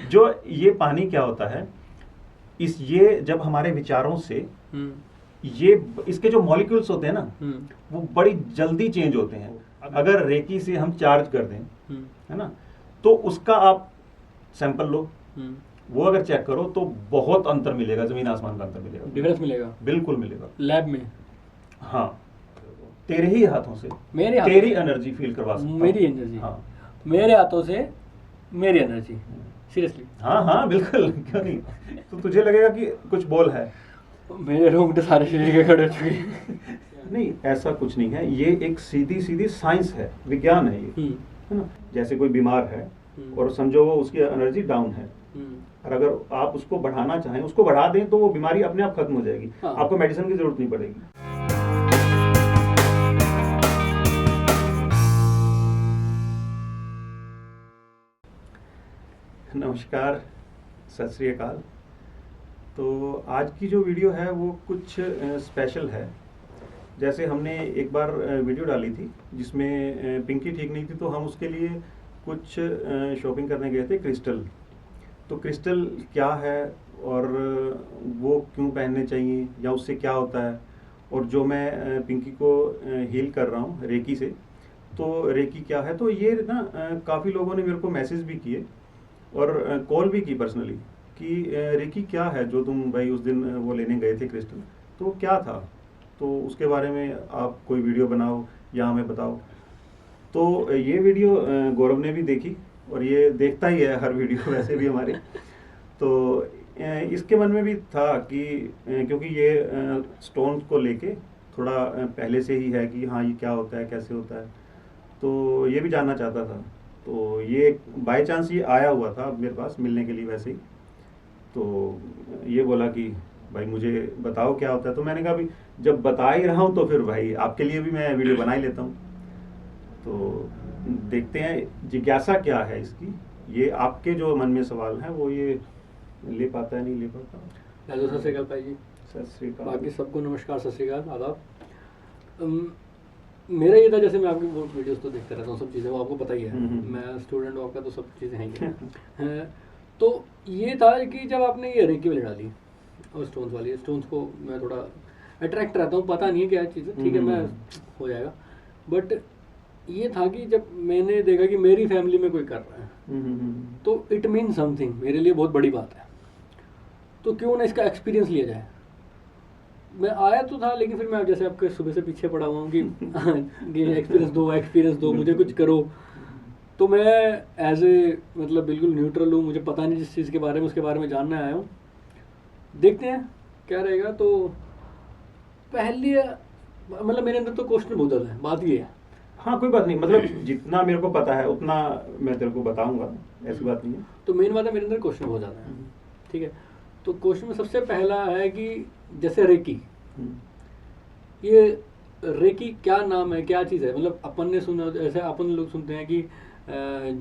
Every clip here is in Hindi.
जो ये पानी क्या होता है, ये जब हमारे विचारों से ये इसके जो मॉलिक्यूल्स होते हैं ना, वो बड़ी जल्दी चेंज होते हैं। अगर रेकी से हम चार्ज कर दें, है ना, तो उसका आप सैंपल लो, वो अगर चेक करो तो बहुत अंतर मिलेगा, जमीन आसमान का अंतर मिलेगा, डिफरेंस मिलेगा, बिल्कुल मिलेगा लैब में। हाँ, तेरे ही हाथों से मेरे तेरी एनर्जी फील करवा सकता हूं। मेरी एनर्जी, हाँ, मेरे हाथों से मेरी एनर्जी, सीरियसली। हाँ हाँ बिल्कुल, क्यों नहीं। तो तुझे लगेगा कि कुछ बोल है, मेरे रोंगटे सारे शरीर के खड़े हो चुके हैं। नहीं ऐसा कुछ नहीं है, ये एक सीधी सीधी साइंस है, विज्ञान है ये, है ना। जैसे कोई बीमार है और समझो वो उसकी एनर्जी डाउन है, और अगर आप उसको बढ़ाना चाहें, उसको बढ़ा दें, तो वो बीमारी अपने आप खत्म हो जाएगी। हाँ। आपको मेडिसिन की जरूरत नहीं पड़ेगी। नमस्कार, सत श्री अकाल। तो आज की जो वीडियो है वो कुछ स्पेशल है। जैसे हमने एक बार वीडियो डाली थी जिसमें पिंकी ठीक नहीं थी, तो हम उसके लिए कुछ शॉपिंग करने गए थे क्रिस्टल। तो क्रिस्टल क्या है और वो क्यों पहनने चाहिए या उससे क्या होता है, और जो मैं पिंकी को हील कर रहा हूँ रेकी से, तो रेकी क्या है, तो ये ना काफ़ी लोगों ने मेरे को मैसेज भी किए और कॉल भी की पर्सनली कि रेकी क्या है जो तुम भाई उस दिन वो लेने गए थे क्रिस्टल, तो क्या था, तो उसके बारे में आप कोई वीडियो बनाओ या हमें बताओ। तो ये वीडियो गौरव ने भी देखी, और ये देखता ही है हर वीडियो वैसे भी हमारी। तो इसके मन में भी था कि क्योंकि ये स्टोन को लेके थोड़ा पहले से ही है कि हाँ ये क्या होता है, कैसे होता है, तो ये भी जानना चाहता था। तो ये बाय चांस ये आया हुआ था मेरे पास मिलने के लिए वैसे ही, तो ये बोला कि भाई मुझे बताओ क्या होता है। तो मैंने कहा भाई जब बता ही रहा हूँ तो फिर भाई आपके लिए भी मैं वीडियो बना ही लेता हूँ। तो देखते हैं जिज्ञासा क्या है इसकी, ये आपके जो मन में सवाल है वो ये ले पाता है नहीं ले पाता। हेलो, सत श्री अकाल भाई जी। सत श्री अकाल। बाकी सबको नमस्कार, सत श्री अकाल, आदाब। मेरा ये था, जैसे मैं आपकी वो वीडियोस तो देखता रहता हूँ, सब चीज़ें वो आपको पता ही है, मैं स्टूडेंट हूँ आपका, तो सब चीज़ें हैं ही। तो ये था कि जब आपने ये रेकी वाली डाली और स्टोन्स वाली, स्टोन्स को मैं थोड़ा अट्रैक्ट रहता हूँ, पता नहीं है क्या चीज़ है, ठीक है, मैं हो जाएगा। बट ये था कि जब मैंने देखा कि मेरी फैमिली में कोई कर रहा है, तो इट मीन समथिंग, मेरे लिए बहुत बड़ी बात है। तो क्यों ना इसका एक्सपीरियंस लिया जाए। मैं आया तो था, लेकिन फिर मैं जैसे आपके सुबह से पीछे पड़ा हुआ हूँ कि एक्सपीरियंस दो, मुझे कुछ करो। तो मैं एज ए मतलब बिल्कुल न्यूट्रल हूँ, मुझे पता नहीं जिस चीज़ के बारे में, उसके बारे में जानना आया हूँ। देखते हैं क्या रहेगा। तो पहले मतलब मेरे अंदर तो क्वेश्चन बहुत ज़्यादा है, बात ये है। हाँ कोई बात नहीं, मतलब जितना मेरे को पता है उतना मैं तेरे को बताऊंगा, ऐसी बात नहीं है। तो मेन बात है, मेरे अंदर क्वेश्चन बहुत ज़्यादा है, ठीक है। तो क्वेश्चन में सबसे पहला है कि जैसे रेकी, ये रेकी क्या नाम है, क्या चीज़ है। मतलब अपन ने सुना, ऐसे अपन लोग सुनते हैं कि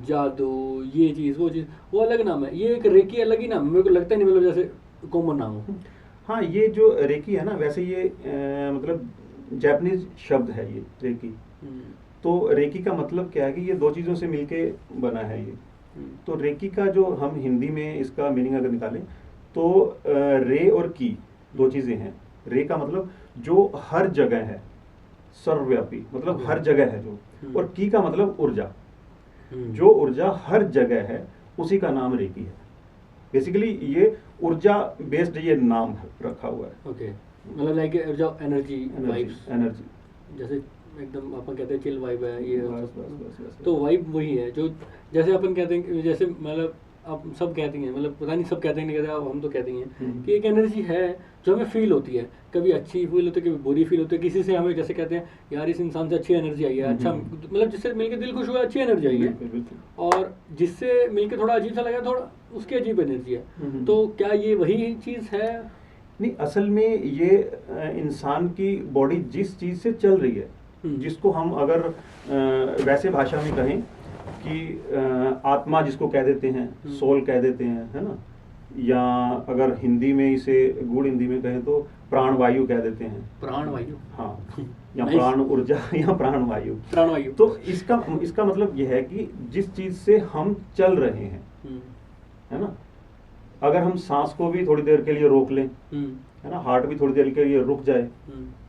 जादू, ये चीज़ वो चीज़, वो अलग नाम है, ये एक रेकी अलग ही नाम है। मेरे को लगता ही नहीं मतलब जैसे कॉमन नाम हो। हाँ, ये जो रेकी है ना, वैसे ये मतलब जापानीज शब्द है ये रेकी। तो रेकी का मतलब क्या है कि ये दो चीज़ों से मिलके बना है ये। तो रेकी का जो हम हिंदी में इसका मीनिंग अगर निकालें तो रे और की दो चीज़ें हैं। रे का मतलब जो हर जगह है, सर्वव्यापी, मतलब हर जगह है जो, और की का मतलब ऊर्जा, जो ऊर्जा हर जगह है उसी का नाम रेकी है। बेसिकली ये ऊर्जा बेस्ड ये नाम रखा हुआ है। ओके, मतलब लाइक एनर्जी वाइब्स, एनर्जी जैसे एकदम अपन कहते हैं चिल वाइब है ये, बस। तो वाइब वही है जो, जैसे अपन कहते हैं, जैसे मतलब आप सब कहती हैं, मतलब पता नहीं सब कहते हैं नहीं कहते, अब हम तो कहते हैं कि एक एनर्जी है जो हमें फील होती है। कभी अच्छी फील होती है, कभी बुरी फील होती है। किसी से हमें जैसे कहते हैं यार इस इंसान से अच्छी एनर्जी आई है, अच्छा मतलब जिससे मिलके दिल खुश हुआ, अच्छी एनर्जी आई है, और जिससे मिलके थोड़ा अजीब सा लगा, थोड़ा उसकी अजीब एनर्जी है। तो क्या ये वही चीज़ है? नहीं, असल में ये इंसान की बॉडी जिस चीज़ से चल रही है, जिसको हम अगर वैसे भाषा में कहें कि आत्मा जिसको कह देते हैं, सोल कह देते हैं, है ना, या अगर हिंदी में इसे गूढ़ हिंदी में कहें तो प्राणवायु कह देते हैं। प्राणवायु, हाँ, या प्राण ऊर्जा या प्राणवायु। तो इसका मतलब यह है कि जिस चीज़ से हम चल रहे हैं, है ना। अगर हम सांस को भी थोड़ी देर के लिए रोक लें, है ना, हार्ट भी थोड़ी देर के लिए रुक जाए,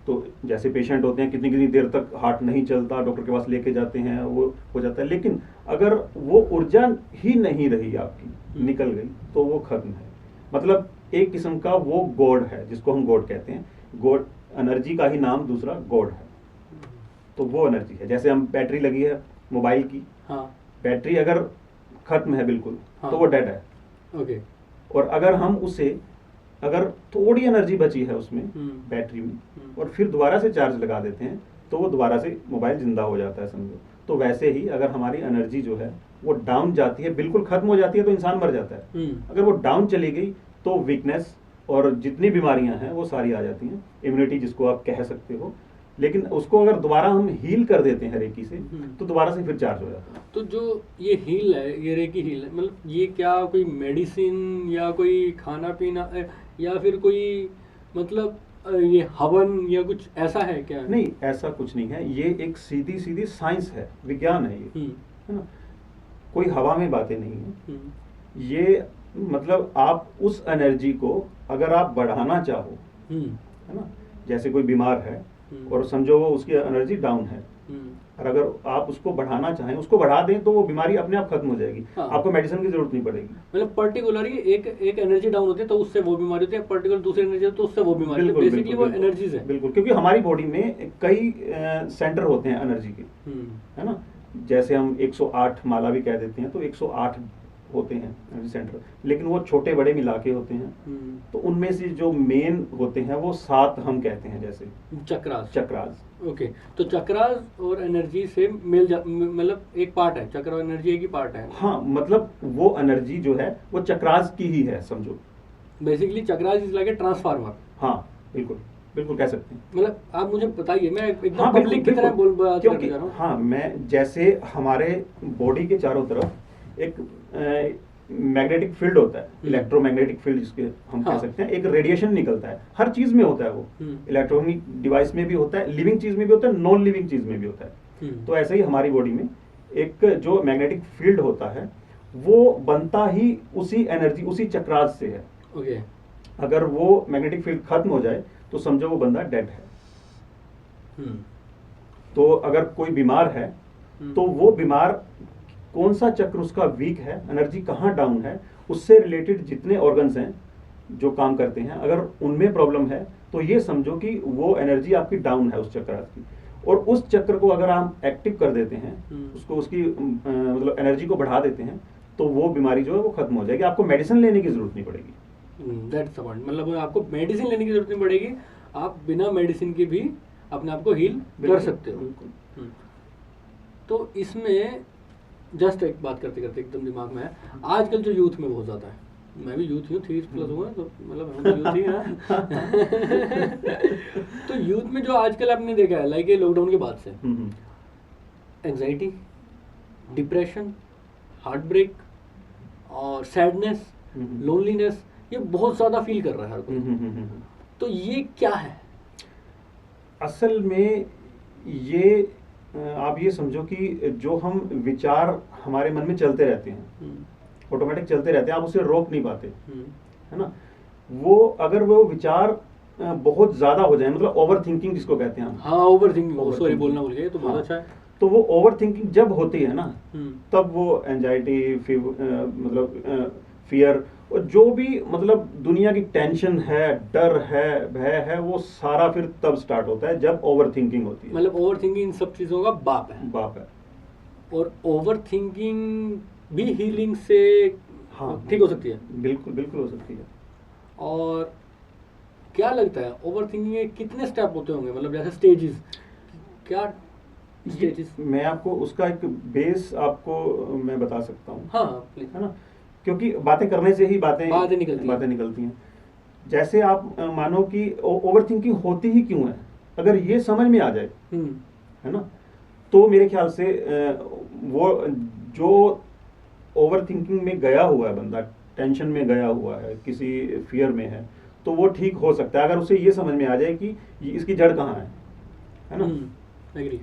तो जैसे पेशेंट होते हैं कितनी कितनी देर तक हार्ट नहीं चलता, डॉक्टर के पास लेके जाते हैं, वो हो जाता है। लेकिन अगर वो ऊर्जा ही नहीं रही आपकी, निकल गई, तो वो खत्म है। मतलब एक किस्म का वो गॉड है, जिसको हम गॉड कहते हैं। गॉड, एनर्जी का ही नाम दूसरा गॉड है। तो वो एनर्जी है, जैसे हम बैटरी लगी है मोबाइल की, हाँ, बैटरी अगर खत्म है बिल्कुल, हाँ, तो वो डेड है। ओके। और अगर हम उसे, अगर थोड़ी एनर्जी बची है उसमें, बैटरी में, और फिर दोबारा से चार्ज लगा देते हैं, तो वो दोबारा से मोबाइल जिंदा हो जाता है, समझो। तो वैसे ही अगर हमारी एनर्जी जो है वो डाउन जाती है, बिल्कुल खत्म हो जाती है, तो इंसान मर जाता है। अगर वो डाउन चली गई तो वीकनेस और जितनी बीमारियां हैं वो सारी आ जाती हैं, इम्यूनिटी जिसको आप कह सकते हो। लेकिन उसको अगर दोबारा हम हील कर देते हैं रेकी से, तो दोबारा से फिर चार्ज हो जाता है। तो जो ये हील है, ये रेकी हील है, मतलब ये क्या कोई मेडिसिन या कोई खाना पीना या फिर कोई मतलब ये हवन या कुछ ऐसा है क्या? नहीं, ऐसा कुछ नहीं है। ये एक सीधी सीधी साइंस है, विज्ञान है ये, है ना। कोई हवा में बातें नहीं है ये। मतलब आप उस एनर्जी को अगर आप बढ़ाना चाहो, है ना, जैसे कोई बीमार है और समझो वो उसकी एनर्जी डाउन है, और अगर आप उसको बढ़ाना चाहें, उसको बढ़ा दें, तो वो बीमारी अपने आप खत्म हो जाएगी। हाँ। आपको मेडिसिन की जरूरत नहीं पड़ेगी। मतलब पर्टिकुलरली एक एनर्जी डाउन होती है तो उससे वो बीमारी होती है, पर्टिकुलर दूसरी एनर्जी तो उससे वो बीमारी होती है। बेसिकली वो एनर्जीज है। बिल्कुल, क्योंकि हमारी बॉडी में कई सेंटर होते हैं एनर्जी के, है ना। जैसे हम 108 माला भी कह देते हैं, तो 108 होते हैं एनर्जी सेंटर, लेकिन वो छोटे बड़े मिला के होते हैं। तो उनमें से जो मेन होते हैं वो 7 हम कहते हैं, जैसे चक्रास। ओके। तो चक्रास और एनर्जी से मतलब एक पार्ट है, चक्र और एनर्जी एक ही पार्ट है। हाँ, मतलब वो एनर्जी जो है वो चक्रास की ही है, समझो। Basically chakras is like a transformer. हाँ, बिल्कुल बिल्कुल कह सकते हैं। मतलब आप मुझे बताइए, मैं एकदम पब्लिक की तरह बोल रहा हूँ। हाँ, मैं जैसे हमारे बॉडी के चारों तरफ एक मैग्नेटिक फील्ड होता है, इलेक्ट्रोमैग्नेटिक फील्ड जिसके हम कह सकते हैं, एक रेडिएशन निकलता है, हर चीज में होता है वो। इलेक्ट्रॉनिक डिवाइस में भी होता है, लिविंग चीज में भी होता है, नॉन लिविंग चीज में भी होता है। तो ऐसे ही हमारी बॉडी में एक जो मैग्नेटिक फील्ड होता है वो बनता ही उसी एनर्जी, उसी चक्रास से है। ओके। अगर वो मैग्नेटिक फील्ड खत्म हो जाए तो समझो वो बंदा डेड है। तो अगर कोई बीमार है तो वो बीमार कौन सा चक्र उसका वीक है, एनर्जी कहाँ डाउन है, उससे रिलेटेड जितने ऑर्गन्स हैं जो काम करते हैं, अगर उनमें प्रॉब्लम है तो ये समझो कि वो एनर्जी आपकी डाउन है उस चक्र की। और उस चक्र को अगर आप एक्टिव कर देते हैं, उसको उसकी मतलब एनर्जी को बढ़ा देते हैं, तो वो बीमारी जो है वो खत्म हो जाएगी। आपको मेडिसिन लेने की जरूरत नहीं पड़ेगी। That's the point. मतलब आपको मेडिसिन लेने की जरूरत नहीं पड़ेगी, आप बिना मेडिसिन के भी अपने आप को हील कर सकते हो। तो इसमें जस्ट एक बात करते करते एकदम दिमाग में है, आजकल जो यूथ में बहुत ज़्यादा है, मैं भी यूथ ही हूँ, 30+ हुआ, तो मतलब हम यूथ ही हैं। तो यूथ में जो आजकल आपने देखा है, लाइक ये लॉकडाउन के बाद से एंजाइटी, डिप्रेशन, हार्ट ब्रेक और सैडनेस, लोनलीनेस, ये बहुत ज़्यादा फील कर रहा है हर कोई। तो ये क्या है? असल में ये आप ये समझो कि जो हम विचार हमारे मन में चलते रहते हैं, ऑटोमेटिक चलते रहते हैं, आप उसे रोक नहीं पाते, है ना। वो अगर वो विचार बहुत ज्यादा हो जाए, मतलब ओवर थिंकिंग जिसको कहते हैं हम। हाँ, ओवर थिंकिंग, सॉरी बोलना भूल गए, तो बहुत अच्छा है। तो वो ओवर थिंकिंग जब होती है ना, तब वो एंजाइटी, मतलब फियर, और जो भी मतलब दुनिया की टेंशन है, डर है, भय है, वो सारा फिर तब स्टार्ट होता है जब ओवर थिंकिंग होती है। मतलब ओवर थिंकिंग इन सब चीज़ों का बाप है। और ओवर थिंकिंग भी हीलिंग से ठीक हो सकती है। बिल्कुल बिल्कुल हो सकती है। और क्या लगता है ओवर थिंकिंग के कितने स्टेप होते होंगे, मतलब जैसे स्टेजेस, क्या स्टेजेस? मैं आपको उसका एक बेस आपको मैं बता सकता हूँ। हाँ प्लीज, है ना, क्योंकि बातें करने से ही बातें निकलती हैं। जैसे आप मानो कि ओवर थिंकिंग होती ही क्यों है, अगर ये समझ में आ जाए, है ना, तो मेरे ख्याल से वो जो ओवर थिंकिंग में गया हुआ है बंदा, टेंशन में गया हुआ है, किसी फियर में है, तो वो ठीक हो सकता है अगर उसे ये समझ में आ जाए कि इसकी जड़ कहाँ है ना। एग्री।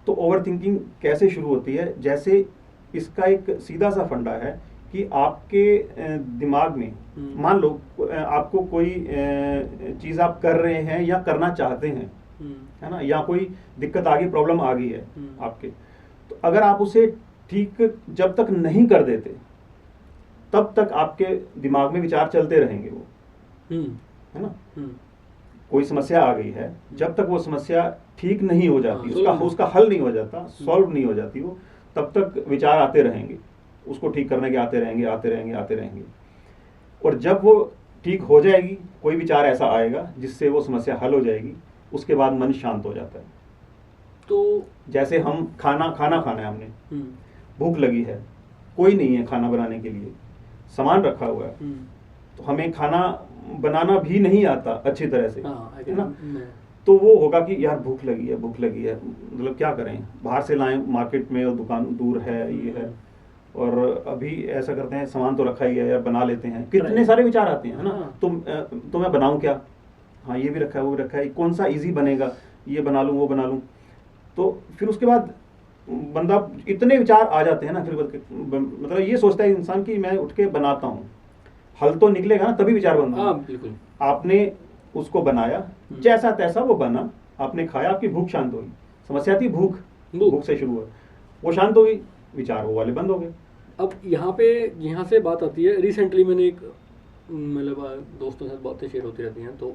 तो ओवर थिंकिंग कैसे शुरू होती है? जैसे इसका एक सीधा सा फंडा है कि आपके दिमाग में, मान लो आपको कोई चीज़ आप कर रहे हैं या करना चाहते हैं, है ना, या कोई दिक्कत आ गई, प्रॉब्लम आ गई है आपके, तो अगर आप उसे ठीक जब तक नहीं कर देते तब तक आपके दिमाग में विचार चलते रहेंगे वो, है ना। कोई समस्या आ गई है, जब तक वो समस्या ठीक नहीं हो जाती, उसका हल नहीं हो जाता, सॉल्व नहीं हो जाती वो, तब तक विचार आते रहेंगे, उसको ठीक करने के आते रहेंगे आते रहेंगे आते रहेंगे। और जब वो ठीक हो जाएगी, कोई विचार ऐसा आएगा जिससे वो समस्या हल हो जाएगी, उसके बाद मन शांत हो जाता है। तो जैसे हम खाना खाना है हमने, भूख लगी है, कोई नहीं है खाना बनाने के लिए, सामान रखा हुआ है, तो हमें खाना बनाना भी नहीं आता अच्छी तरह से, है ना, तो वो होगा कि यार भूख लगी है, मतलब क्या करें, बाहर से लाएं मार्केट में, और दुकान दूर है, ये है, और अभी ऐसा करते हैं सामान तो रखा ही है यार, बना लेते हैं, कितने सारे विचार आते हैं, है ना। तो मैं बनाऊं क्या, हाँ ये भी रखा है, वो भी रखा है, कौन सा इजी बनेगा, ये बना लूं वो बना लूं। तो फिर उसके बाद बंदा, इतने विचार आ जाते हैं ना, फिर मतलब ये सोचता है इंसान कि मैं उठ के बनाता हूँ, हल तो निकलेगा ना, तभी विचार बनता है। बिल्कुल। आपने उसको बनाया, जैसा तैसा वो बना, आपने खाया, आपकी भूख शांत हुई, समस्या थी भूख से शुरू हुआ, वो शांत हो गई, विचार वो वाले बंद हो गए। अब यहाँ से बात आती है, रिसेंटली मैंने एक, मतलब दोस्तों के साथ बातें शेयर होती रहती हैं, तो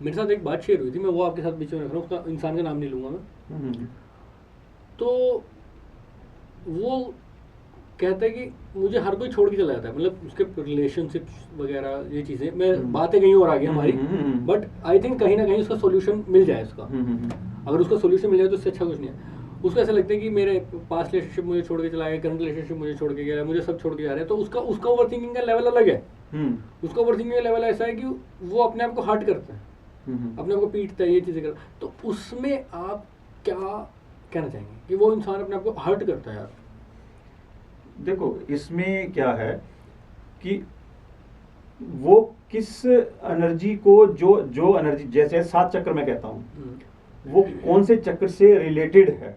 मेरे साथ एक बात शेयर हुई थी, मैं वो आपके साथ बीच में रख रहा हूँ, उसका इंसान का नाम नहीं लूँगा मैं। तो वो कहता है कि मुझे हर कोई छोड़ के चला जाता है, मतलब उसके रिलेशनशिप्स वगैरह, ये चीज़ें, मैं बातें कहीं और आ गई हमारी, बट आई थिंक कहीं ना कहीं उसका सोल्यूशन मिल जाए उसका, अगर उसका सोल्यूशन मिल जाए तो उससे अच्छा कुछ नहीं है। उसको ऐसा लगता है कि मेरे पास्ट रिलेशनशिप मुझे छोड़ के चला गया, करंट रिलेशनशिप मुझे छोड़ के गया, मुझे सब छोड़ के जा रहे हैं, तो उसका ओवर थिंकिंग का लेवल अलग है। उसका ओवर थिंकिंग का लेवल ऐसा है कि वो अपने आप को हर्ट करता है, अपने आप को पीटता है, ये चीज़ें करता है। तो उसमें आप क्या कहना चाहेंगे कि वो इंसान अपने आप को हर्ट करता है? यार देखो, इसमें क्या है कि वो किस एनर्जी को, जो एनर्जी, जैसे 7 चक्र मैं कहता हूँ, वो कौन से चक्र से रिलेटेड है,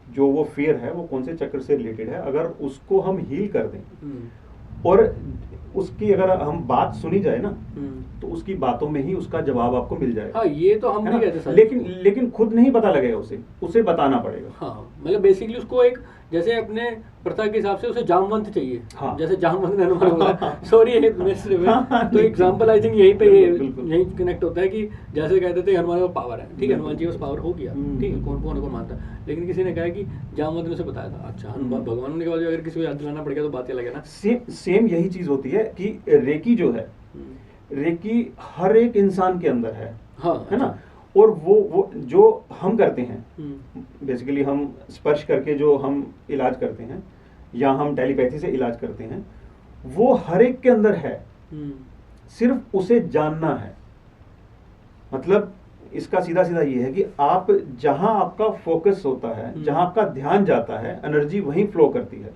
जो वो फियर है वो कौन से चक्र से रिलेटेड है, अगर उसको हम हील कर दें और उसकी अगर हम बात सुनी जाए ना, तो उसकी बातों में ही उसका जवाब आपको मिल जाएगा। हाँ, ये तो हम नहीं कहते सर, लेकिन खुद नहीं पता लगेगा, उसे बताना पड़ेगा। हाँ, मतलब बेसिकली उसको एक, जैसे अपने प्रथा के हिसाब से उसे जामवंत चाहिए। हाँ। जैसे जामवंत ने हनुमान बोला, सॉरी तो एग्जांपल आई थिंक यहीं पे यही कनेक्ट होता है कि जैसे कहते थे हनुमान का पावर है, ठीक है, हनुमान जी का पावर हो गया, ठीक है, कौन मानता है, लेकिन किसी ने कहा कि जामवंत ने उसे बताया था। अच्छा, हनुमान भगवान ने के बाद अगर किसी को याद दिलाना पड़ेगा तो बात अलग है ना। सेम यही चीज होती है कि रेकी जो है, रेकी हर एक इंसान के अंदर है, हाँ, है ना। और वो जो हम करते हैं, बेसिकली हम स्पर्श करके जो हम इलाज करते हैं, या हम टेलीपैथी से इलाज करते हैं, वो हर एक के अंदर है, सिर्फ उसे जानना है। मतलब इसका सीधा सीधा ये है कि आप जहां आपका फोकस होता है, जहां आपका ध्यान जाता है, एनर्जी वहीं फ्लो करती है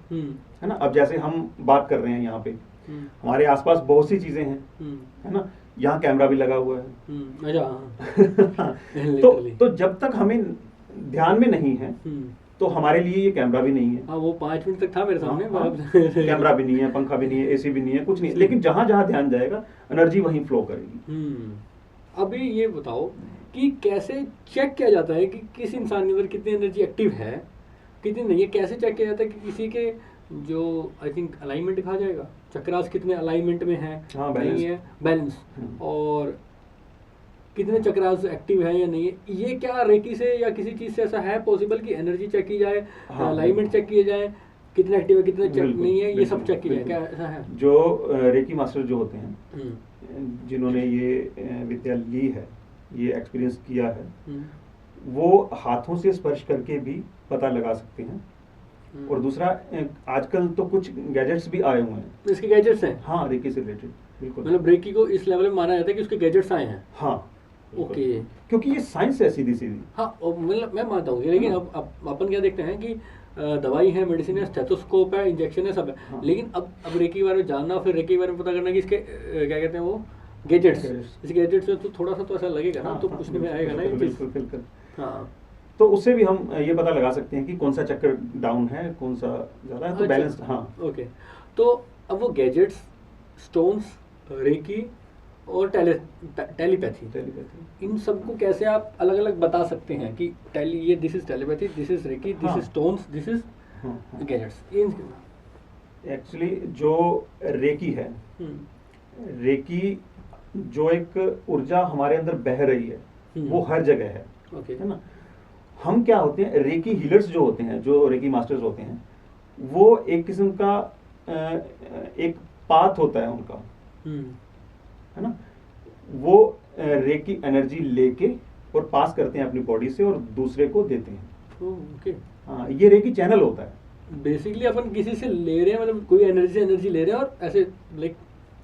ना। अब जैसे हम बात कर रहे हैं यहाँ पे, हमारे आसपास बहुत सी चीजें हैं, है ना, यहाँ कैमरा भी लगा हुआ है। तो जब तक हमें ध्यान में नहीं है, तो हमारे लिए ये कैमरा भी नहीं है। हाँ, वो 5 मिनट तक था मेरे सामने। कैमरा भी नहीं है, पंखा भी नहीं है, एसी भी नहीं है, कुछ नहीं है, लेकिन जहां जहां ध्यान जाएगा एनर्जी वहीं फ्लो करेगी। अभी ये बताओ कि कैसे चेक किया जाता है कि किस इंसान के अंदर कितनी एनर्जी एक्टिव है, कितनी नहीं है? कैसे चेक किया जाता है कि किसी के जो आई थिंक अलाइनमेंट दिखा जाएगा, चक्रास कितने अलाइनमेंट में है, हाँ, नहीं है, बैलेंस, और कितने चक्रास एक्टिव है या नहीं है। ये क्या रेकी से या किसी चीज़ से ऐसा है पॉसिबल कि एनर्जी चेक की जाए, अलाइनमेंट चेक किए जाए, कितने एक्टिव है कितने चेक नहीं है, ये सब चेक किया जाए, क्या ऐसा है? जो रेकी मास्टर जो होते हैं, जिन्होंने ये विद्या ली है, ये एक्सपीरियंस किया है, वो हाथों से स्पर्श करके भी पता लगा सकते हैं। और दूसरा, आजकल तो कुछ गैजेट्स भी आए हुए हैं। इसके गैजेट्स हैं? हाँ, रेकी से रिलेटेड, बिल्कुल। मतलब रेकी को इस लेवल में माना जाता है कि उसके गैजेट्स आए हैं? हाँ, ओके। क्योंकि ये साइंस है सीधी सीधी। हाँ, मतलब मैं मानता हूँ, लेकिन अब अपन क्या देखते हैं कि दवाई है, मेडिसिन है, स्टेथोस्कोप है, इंजेक्शन है, सब है। हाँ। लेकिन अब रेकी के बारे में जानना, फिर रेकी के बारे में पता करना कि इसके क्या कहते हैं वो गैजेट्स, इस गैजेट्स में तो थोड़ा सा तो ऐसा लगेगा ना, तो पूछने में आएगा ना ये चीज़। बिल्कुल। हाँ, तो उससे भी हम ये पता लगा सकते हैं कि कौन सा चक्र डाउन है, कौन सा ज़्यादा है, तो अच्छा, बैलेंस। हाँ, ओके। तो अब वो गैजेट्स, स्टोन्स, रेकी और टेलीपैथी, टेलीपैथी। इन सबको कैसे आप अलग अलग बता सकते हैं कि टेली, ये this is telepathy, this is reiki, this हाँ। इज स्टोन्स, दिस इज हाँ, हाँ। Gadgets, in. एक्चुअली जो रेकी है, रेकी जो एक ऊर्जा हमारे अंदर बह रही है, वो हर जगह है, ओके। है ना। हम क्या होते हैं, रेकी हीलर्स जो होते हैं, जो रेकी मास्टर्स होते हैं, वो एक किस्म का एक पाथ होता है उनका, है ना। वो रेकी एनर्जी लेके और पास करते हैं अपनी बॉडी से और दूसरे को देते हैं। ओके। हाँ, ये रेकी चैनल होता है। बेसिकली अपन किसी से ले रहे हैं, मतलब कोई एनर्जी ले रहे हैं और ऐसे लाइक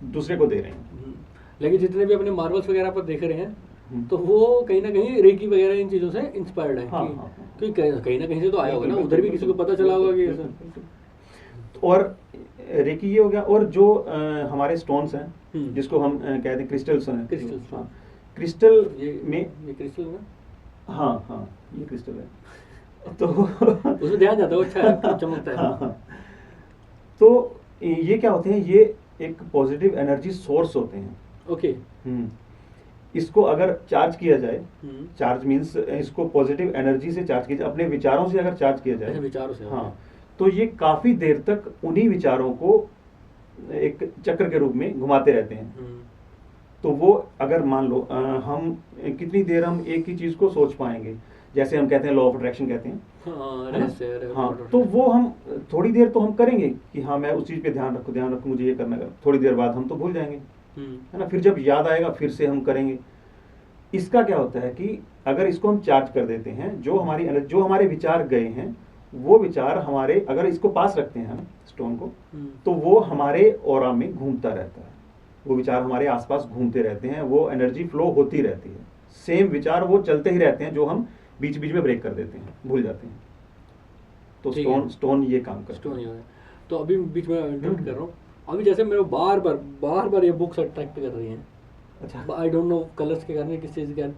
दूसरे को दे रहे हैं। लेकिन जितने भी अपने मार्वल्स वगैरह पर देख रहे हैं, हम्म। तो वो कहीं ना कहीं रेकी वगैरह इन चीज़ों से इंस्पायर्ड है। हाँ, कि हाँ, हाँ। क्योंकि कहीं ना कहीं से तो आया होगा ना, बिल्कुल, उधर भी बिल्कुल, किसी को पता चला होगा कि ऐसा। और रेकी ये हो गया। और जो हमारे स्टोन्स हैं, जिसको हम कहते हैं क्रिस्टल्स हैं, क्रिस्टल्स। हाँ, क्रिस्टल ये में, ये क्रिस्टल में हाँ हाँ, ये क्रिस्टल है। तो उसमें ध्यान जाता है, अच्छा है, चमकता है। हाँ, हाँ। तो ये क्या होते हैं, ये एक पॉजिटिव एनर्जी सोर्स होते हैं। ओके। इसको अगर चार्ज किया जाए, चार्ज मीन्स इसको पॉजिटिव एनर्जी से चार्ज किया जाए, अपने विचारों से अगर चार्ज किया जाए, अच्छा, विचारों से। हाँ, तो ये काफी देर तक उन्हीं विचारों को एक चक्र के रूप में घुमाते रहते हैं। तो वो अगर मान लो हम कितनी देर हम एक ही चीज को सोच पाएंगे, जैसे हम कहते हैं लॉ ऑफ अट्रैक्शन कहते हैं, हाँ, है ना? रहस्य है, हाँ, तो वो हम थोड़ी देर तो हम करेंगे कि हाँ मैं उस चीज पे ध्यान रखूँ मुझे ये करना है। थोड़ी देर बाद हम तो भूल जाएंगे, है ना। फिर जब याद आएगा फिर से हम करेंगे। इसका क्या होता है कि अगर इसको हम चार्ज कर देते हैं, जो हमारे विचार गए हैं, वो विचार हमारे, अगर इसको पास रखते हैं हम स्टोन को, तो वो हमारे ऑरा में घूमता रहता है। वो विचार हमारे आसपास घूमते रहते हैं, वो एनर्जी फ्लो होती रहती है। सेम विचार वो चलते ही रहते हैं, जो हम बीच बीच में ब्रेक कर देते हैं, भूल जाते हैं। तो स्टोन ये काम करता है। स्टोन ये। तो अभी बीच में इंटरप्ट कर रहा हूँ। अभी जैसे मेरे बार बार ये बुक्स अट्रैक्ट कर रही हैं। अच्छा, आई डोंट नो कलर्स के कारण, किस चीज़ के कारण।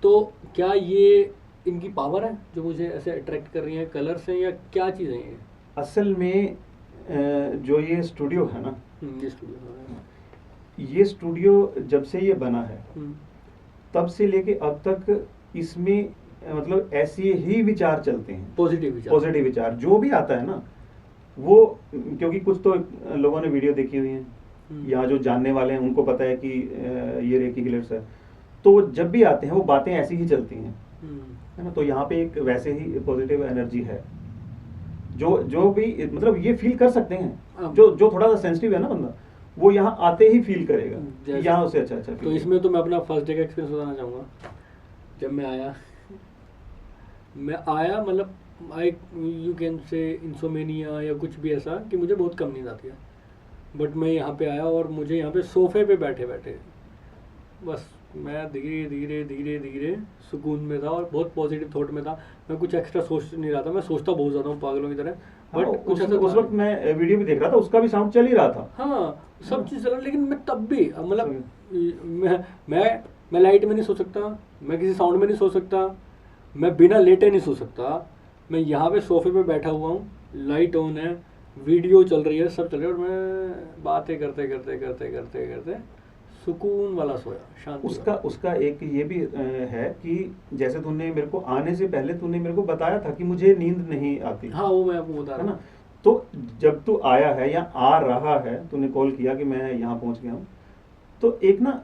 तो क्या ये इनकी पावर है जो मुझे ऐसे अट्रैक्ट कर रही हैं, कलर्स हैं या क्या चीज़ें हैं ये? असल में जो ये स्टूडियो है ना, ये स्टूडियो है। ये स्टूडियो जब से ये बना है, तब से लेके अब तक इसमें मतलब ऐसे ही विचार चलते हैं, पॉजिटिव विचार जो भी आता है ना, वो, क्योंकि कुछ तो लोगों ने वीडियो देखी हुई है, या जो जानने वाले हैं उनको पता है कि ये रेकी हीलर्स है, तो जब भी आते हैं वो बातें ऐसी ही चलती हैं, है ना। तो यहाँ पे एक वैसे ही पॉजिटिव एनर्जी है, जो भी मतलब ये फील कर सकते हैं, जो थोड़ा सा सेंसिटिव है ना बंदा, वो यहाँ आते ही फील करेगा कि यहाँ उसे अच्छा फील। तो इसमें तो मैं अपना फर्स्ट डे का एक्सपीरियंस बताना चाहूँगा। जब मैं आया मतलब यू कैन से इंसोमेनिया या कुछ भी ऐसा, कि मुझे बहुत कम नींद आती है। बट मैं यहाँ पे आया और मुझे यहाँ पे सोफे पे बैठे बस मैं धीरे धीरे सुकून में था और बहुत पॉजिटिव थॉट में था। मैं कुछ एक्स्ट्रा सोच नहीं रहा था, मैं सोचता बहुत ज़्यादा हूँ पागलों की तरह। बट उस वक्त मैं वीडियो भी देख रहा था, उसका भी साउंड चल ही रहा था। हाँ, सब चीज़ चल रहा, लेकिन मैं तब भी मतलब मैं लाइट में नहीं सो सकता, मैं किसी साउंड में नहीं सो सकता, मैं बिना लेटे नहीं सो सकता। मैं यहाँ पे सोफे पे बैठा हुआ हूँ, लाइट ऑन है, वीडियो चल रही है, सब चल रहा है, और मैं बातें करते सुकून वाला सोया, शांति। उसका एक ये भी है कि जैसे तूने मेरे को आने से पहले तूने मेरे को बताया था कि मुझे नींद नहीं आती। हाँ, वो मैं आपको बता रहा हूँ। तो जब तू आया है या आ रहा है, तूने कॉल किया कि मैं यहाँ पहुँच गया हूँ, तो एक ना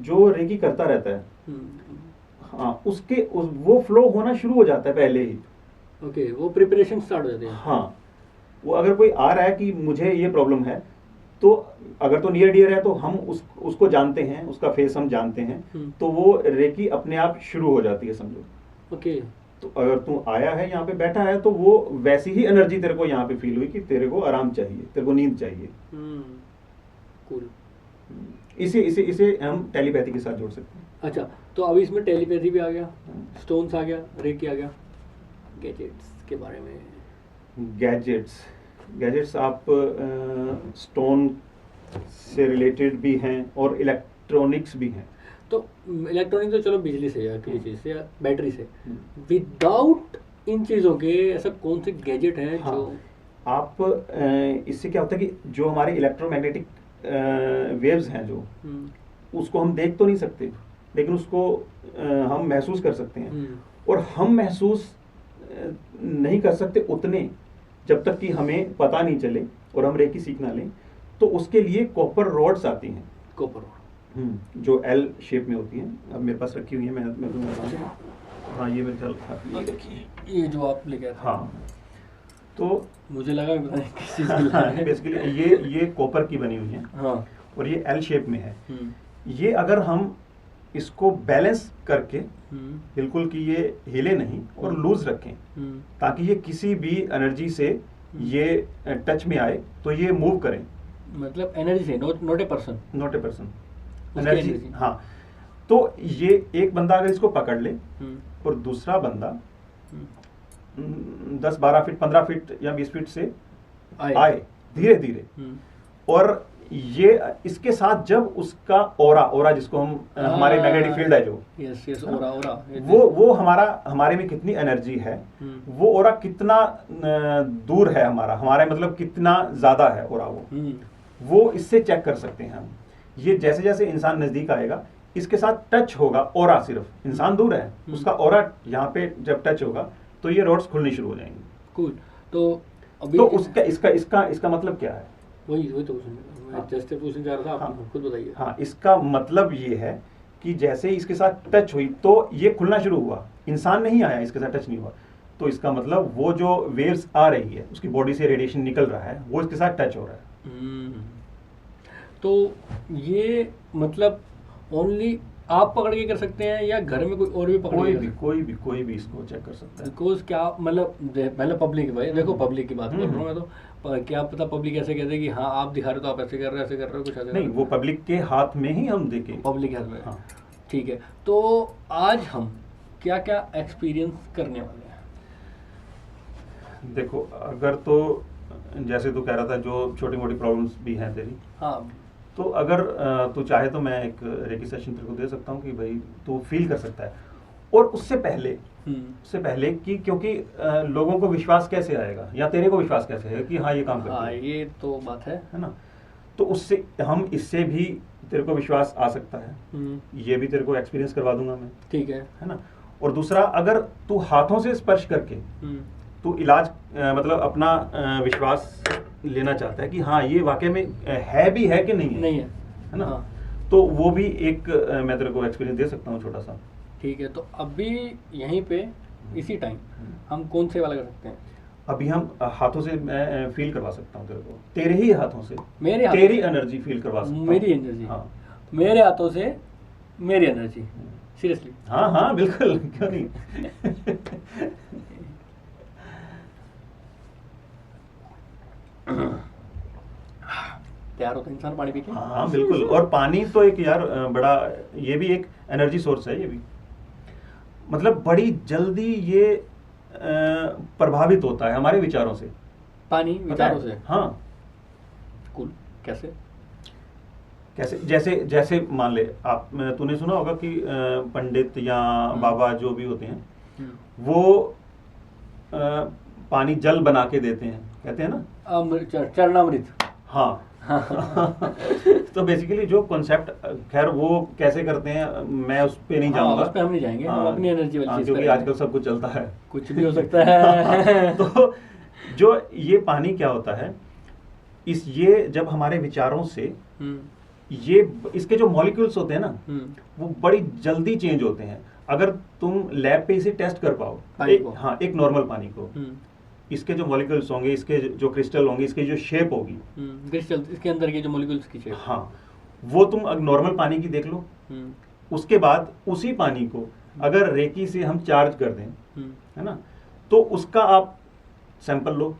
जो रेकी करता रहता है, हाँ, वो फ्लो होना शुरू हो जाता है पहले ही। ओके, वो प्रिपरेशन स्टार्ट हो जाती है। हाँ, वो अगर कोई आ रहा है कि मुझे ये प्रॉब्लम है, तो अगर तो नियर डियर है तो हम उसको जानते हैं, उसका फेस हम जानते हैं, तो वो रेकी अपने आप शुरू हो जाती है, समझो। ओके। तो अगर तू आया है, यहाँ पे बैठा है, तो वो वैसी ही एनर्जी तेरे को यहाँ पे फील हुई कि तेरे को आराम चाहिए, तेरे को नींद चाहिए। कूल। इसे हम टेलीपैथी के साथ जोड़ सकते हैं। अच्छा, तो अभी इसमें टेलीपैथी भी आ गया, स्टोन्स आ गया, रेकी आ गया, गैजेट्स के बारे में। गैजेट्स आप स्टोन से रिलेटेड भी हैं और इलेक्ट्रॉनिक्स भी हैं। तो इलेक्ट्रॉनिक तो चलो बिजली से या किसी चीज़ से या बैटरी से, विदाउट इन चीज़ों के ऐसा कौन से गैजेट हैं हाँ, जो आप इससे क्या होता है कि जो हमारे इलेक्ट्रोमैग्नेटिक वेव्स हैं जो, उसको हम देख तो नहीं सकते, लेकिन उसको हम महसूस कर सकते हैं। और हम महसूस नहीं कर सकते उतने जब तक कि हमें पता नहीं चले और हम रेकी सीख ना लें। तो उसके लिए कॉपर रॉड्स आती हैं, कॉपर, जो एल शेप में होती हैं। अब मेरे पास रखी हुई है, मैं तुम्हें बताऊँ। हाँ, ये मेरे ख्याल, ये देखिए, ये जो आप लेके आए थे। हाँ, तो मुझे लगा पता नहीं किस चीज़ की लाए हैं। बेसिकली ये कॉपर की बनी हुई है। हाँ। और ये एल शेप में है। ये अगर हम इसको बैलेंस करके बिल्कुल कि ये हिले नहीं और लूज रखें, ताकि ये किसी भी एनर्जी से ये टच में आए तो ये मूव करें। मतलब एनर्जी से, not a person, not a person, energy. हाँ, तो ये एक बंदा अगर इसको पकड़ ले और दूसरा बंदा 10-12 फीट, 15 फीट या 20 फीट से आए धीरे धीरे, और ये इसके साथ जब उसका ओरा जिसको हम हमारे मैग्नेटिक फील्ड है जो, यस ओरा वो हमारे में कितनी एनर्जी है, वो ओरा कितना दूर है हमारे मतलब कितना ज्यादा है ओरा, वो इससे चेक कर सकते हैं हम। ये जैसे जैसे इंसान नजदीक आएगा, इसके साथ टच होगा ओरा, सिर्फ इंसान दूर है, उसका ओरा यहाँ पे जब टच होगा तो ये रॉड्स खुलनी शुरू हो जाएंगी। कूल। तो अभी तो इसका मतलब क्या है? वही तो पूछना चाह रहा था, आप खुद बताइए। हाँ, इसका मतलब ये है कि जैसे ही इसके साथ टच हुई तो ये खुलना शुरू हुआ, इंसान नहीं आया, इसके साथ टच नहीं हुआ, तो इसका मतलब वो जो वेव्स आ रही है, उसकी बॉडी से रेडिएशन निकल रहा है, वो इसके साथ टच हो रहा है। तो ये मतलब ओनली आप पकड़ के कर सकते हैं या घर में कोई और भी पकड़ के? कोई भी इसको चेक कर सकता है। बिकॉज क्या मतलब पब्लिक, भाई देखो पब्लिक की बात कर रहा हूँ मैं, तो क्या पता पब्लिक ऐसे कहते हैं कि हाँ आप दिखा रहे हो तो आप ऐसे कर रहे हो कुछ ऐसे नहीं, वो पब्लिक के हाथ में ही हम देखें, पब्लिक के हाथ में। हाँ। ठीक है, तो आज हम क्या क्या एक्सपीरियंस करने वाले हैं? देखो, अगर तो जैसे तू कह रहा था जो छोटी मोटी प्रॉब्लम्स भी हैं तेरी, हाँ, तो अगर तू चाहे तो मैं एक रेकी सेशन तेरे को दे सकता हूँ कि भाई तू फील कर सकता है। और उससे पहले कि क्योंकि लोगों को विश्वास कैसे आएगा या तेरे को विश्वास कैसे आएगा कि हाँ ये काम करता है, ये तो बात है ना। तो उससे हम इससे भी तेरे को विश्वास आ सकता है, ये भी तेरे को एक्सपीरियंस करवा दूंगा मैं, ठीक है ना। और दूसरा, अगर तू हाथों से स्पर्श करके तू इलाज मतलब अपना विश्वास लेना चाहता है कि हाँ ये वाकई में है भी है कि नहीं है ना, हाँ। तो वो भी एक मैं तेरे को एक्सपीरियंस दे सकता हूँ छोटा सा। ठीक है, तो अभी यहीं पे इसी टाइम हम कौन से वाला कर सकते हैं? अभी हम हाथों से मैं फील करवा सकता हूँ तेरे को, तेरे ही हाथों से, तेरी एनर्जी फील करवा सकता हूँ। मेरी एनर्जी? हाँ, Meरे हाथों से मेरी एनर्जी, सीरियसली? हाँ बिल्कुल, क्यों नहीं। तैयार होता है इंसान पानी पी के? हाँ बिल्कुल। और पानी तो एक यार बड़ा, ये भी एक एनर्जी सोर्स है, ये भी मतलब बड़ी जल्दी ये प्रभावित होता है हमारे विचारों से। पानी विचारों से? हाँ। कूल। कैसे? जैसे मान ले आप, तूने सुना होगा कि पंडित या बाबा जो भी होते हैं, वो पानी जल बना के देते हैं, कहते हैं ना, चरणामृत। हाँ। तो बेसिकली जो कॉन्सेप्ट, खैर वो कैसे करते हैं मैं उस पे नहीं जाऊंगा, उस पे हम नहीं जाएंगे, हम अपनी एनर्जी वाली चीज क्योंकि आजकल सब कुछ चलता है, कुछ भी हो सकता है। तो जो ये पानी क्या होता है, ये जब हमारे विचारों से ये इसके जो मॉलिक्यूल्स होते हैं ना, वो बड़ी जल्दी चेंज होते हैं। अगर तुम लैब पे इसे टेस्ट कर पाओ, एक नॉर्मल पानी को, इसके जो मॉलिक्यूल्स होंगे, इसके जो क्रिस्टल होंगे, इसकी जो शेप होगी, क्रिस्टल इसके अंदर के जो मॉलिक्यूल्स की शेप, हाँ, वो तुम नॉर्मल पानी की देख लो। उसके बाद उसी पानी को अगर रेकी से हम चार्ज कर दें, है ना, तो उसका आप सैंपल लो,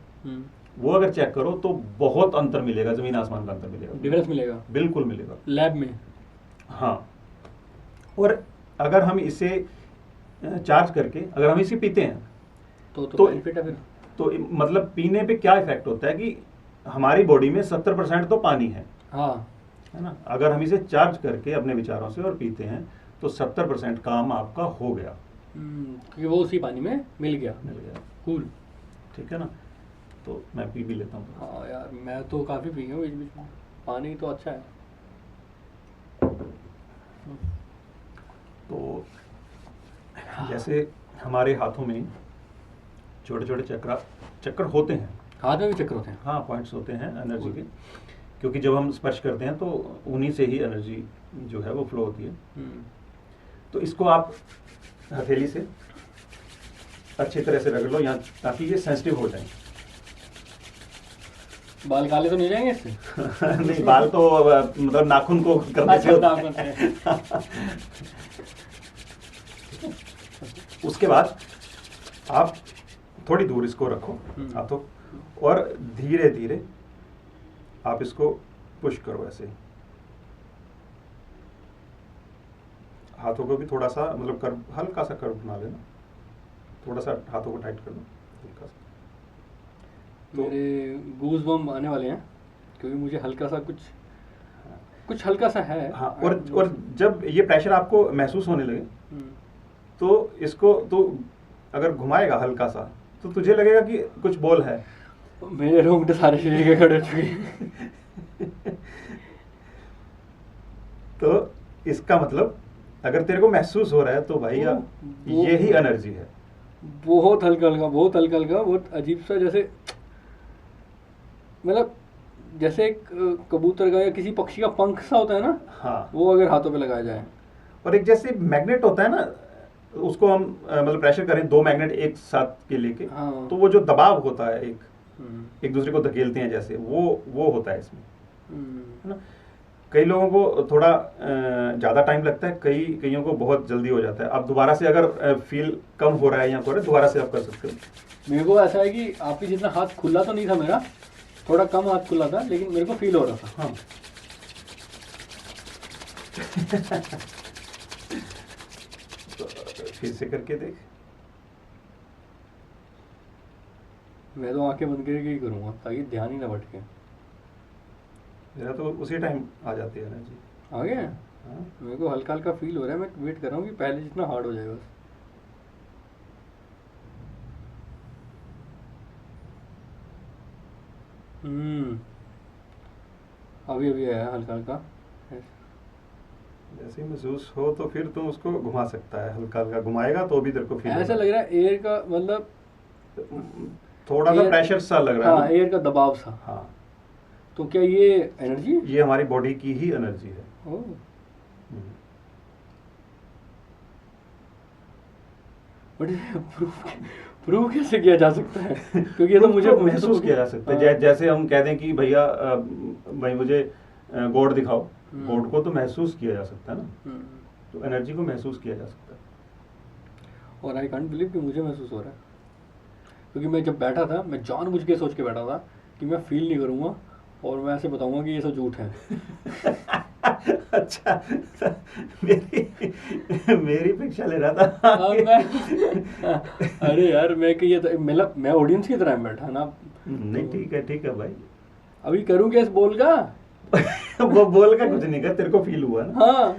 वो अगर चेक करो तो बहुत अंतर मिलेगा, जमीन आसमान का अंतर मिलेगा, डिफरेंस मिलेगा, बिल्कुल मिलेगा लैब में। हाँ। और अगर हम इसे चार्ज करके अगर हम इसे पीते हैं तो बेनिफिट है फिर। तो मतलब पीने पे क्या इफेक्ट होता है कि हमारी बॉडी में 70% तो पानी है, हाँ, है ना। अगर हम इसे चार्ज करके अपने विचारों से और पीते हैं तो 70% काम आपका हो गया। क्योंकि वो उसी पानी में मिल गया। कूल। ठीक है ना, तो मैं पी भी लेता हूँ। हाँ यार, मैं तो काफ़ी पी गया बीच बीच में, पानी तो अच्छा है। तो जैसे हमारे हाथों में छोटे छोटे चक्र होते हैं, हाथ में भी चक्र होते हैं। हाँ, पॉइंट्स होते हैं एनर्जी के, क्योंकि जब हम स्पर्श करते हैं तो उन्हीं से ही एनर्जी जो है वो फ्लो होती है। तो इसको आप हथेली से अच्छी तरह से रगड़ लो यहाँ, ताकि ये सेंसिटिव हो जाए। बाल काले तो नहीं जाएंगे इससे? नहीं, बाल तो मतलब नाखून को करने से नाखून से। उसके बाद आप थोड़ी दूर इसको रखो हाथों, और धीरे धीरे आप इसको पुश करो ऐसे। हाथों को भी थोड़ा सा मतलब कर्व, हल्का सा कर्व बना लेना, थोड़ा सा हाथों को टाइट कर लो हल्का सा। तो मेरे गूज बम्प आने वाले हैं, क्योंकि मुझे हल्का सा कुछ हल्का सा है। हाँ, और जब ये प्रेशर आपको महसूस होने लगे तो इसको तो अगर घुमाएगा हल्का सा तो तुझे लगेगा कि कुछ बॉल है। मेरे रोंगटे सारे शरीर के खड़े हो चुके। तो इसका मतलब अगर तेरे को महसूस हो रहा है तो भाई यही एनर्जी है। बहुत हल्का हल्का, बहुत हल्का हल्का, बहुत अजीब सा, जैसे मतलब जैसे एक कबूतर का या किसी पक्षी का पंख सा होता है ना, हाँ, वो अगर हाथों पे लगाया जाए। और एक जैसे मैग्नेट होता है ना, उसको हम मतलब प्रेशर करें, दो मैग्नेट एक साथ के लेके, हाँ। तो वो जो दबाव होता है एक दूसरे को धकेलते हैं, जैसे वो होता है इसमें, है ना। कई लोगों को थोड़ा ज़्यादा टाइम लगता है, कईयों को बहुत जल्दी हो जाता है। अब दोबारा से अगर फील कम हो रहा है या दोबारा से आप कर सकते हो। मेरे को ऐसा है कि आपकी जितना हाथ खुला तो नहीं था, मेरा थोड़ा कम हाथ खुला था, लेकिन मेरे को फील हो रहा था। हाँ। तो फिर से करके देख। मैं तो आंखें बंद करके ही करूँगा ताकि ध्यान ही ना भटके। मेरा तो उसी टाइम आ जाती है एनर्जी। आ गया? हाँ। मेरे को हल्का हल्का फील हो रहा है, मैं वेट कर रहा हूँ कि पहले जितना हार्ड हो जाए बस। अभी अभी आया हल्का हल्का। जैसे महसूस हो तो फिर तुम उसको घुमा सकता है, हल्का हल्का घुमाएगा तो भी तेरे को फील ऐसा लग रहा है एयर का, मतलब थोड़ा सा प्रेशर सा लग रहा है। हाँ, एयर का दबाव सा। हाँ। तो क्या ये एनर्जी? ये हमारी बॉडी की ही एनर्जी है। प्रूव कैसे किया जा सकता है? क्योंकि ये तो मुझे महसूस किया जा सकता है। जैसे हम कह दें कि भैया भाई मुझे गॉड दिखाओ, गॉड को तो महसूस किया जा सकता है ना, तो एनर्जी को महसूस किया जा सकता है। और आई कांट बिलीव कि मुझे महसूस हो रहा है, क्योंकि मैं जब बैठा था, मैं जानबूझ के सोच के बैठा था कि मैं फील नहीं करूँगा और मैं ऐसे बताऊंगा कि ये सब झूठ है। अच्छा, मेरी परीक्षा ले रहा था। अरे यार, मैं ऑडियंस की तरह बैठा ना। नहीं, ठीक है भाई। अभी करूँ क्या इस बोल का? वो बोल का कुछ नहीं कर, तेरे को फील हुआ ना। हाँ।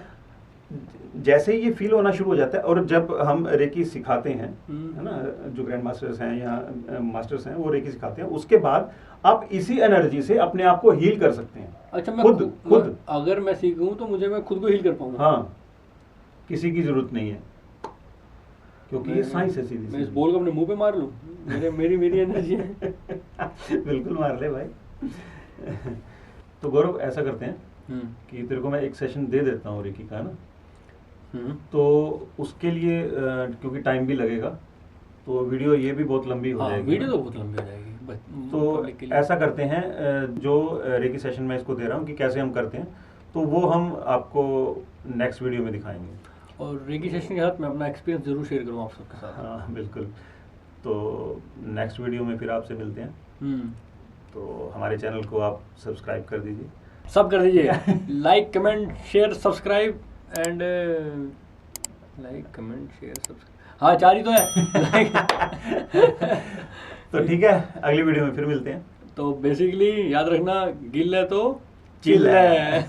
जैसे ही ये फील होना शुरू हो जाता है, और जब हम रेकी सिखाते हैं, है ना, जो ग्रैंड मास्टर्स हैं या मास्टर्स हैं, वो रेकी सिखाते हैं, उसके बाद आप इसी एनर्जी से अपने आप को हील कर सकते हैं। अच्छा, मैं खुद अगर मैं सीखूं तो मैं खुद को हील कर पाऊंगा? हाँ, किसी की जरूरत नहीं है, क्योंकि ये साइंस है सीधी। मैं इस बॉल को अपने मुंह पे मार लूं? मेरी एनर्जी है। बिल्कुल मार ले भाई। तो गौरव, ऐसा करते हैं कि तेरे को मैं एक सेशन दे देता हूँ रेकी का, है ना। तो उसके लिए क्योंकि टाइम भी लगेगा, तो वीडियो ये भी बहुत लंबी हो जाएगी। वीडियो तो बहुत लंबी हो जाएगी। तो ऐसा करते हैं, जो रेकी सेशन में इसको दे रहा हूँ कि कैसे हम करते हैं, तो वो हम आपको नेक्स्ट वीडियो में दिखाएंगे। और रेकी सेशन के साथ मैं अपना एक्सपीरियंस जरूर शेयर करूँगा आप सबके साथ। हाँ बिल्कुल। तो नेक्स्ट वीडियो में फिर आपसे मिलते हैं। तो हमारे चैनल को आप सब्सक्राइब कर दीजिए। सब कर दीजिए। Like, comment, share, subscribe and like, comment, share, subscribe. हाँ, 4 ही तो है। तो ठीक है, अगली वीडियो में फिर मिलते हैं। तो बेसिकली याद रखना, गिल है तो चिल है।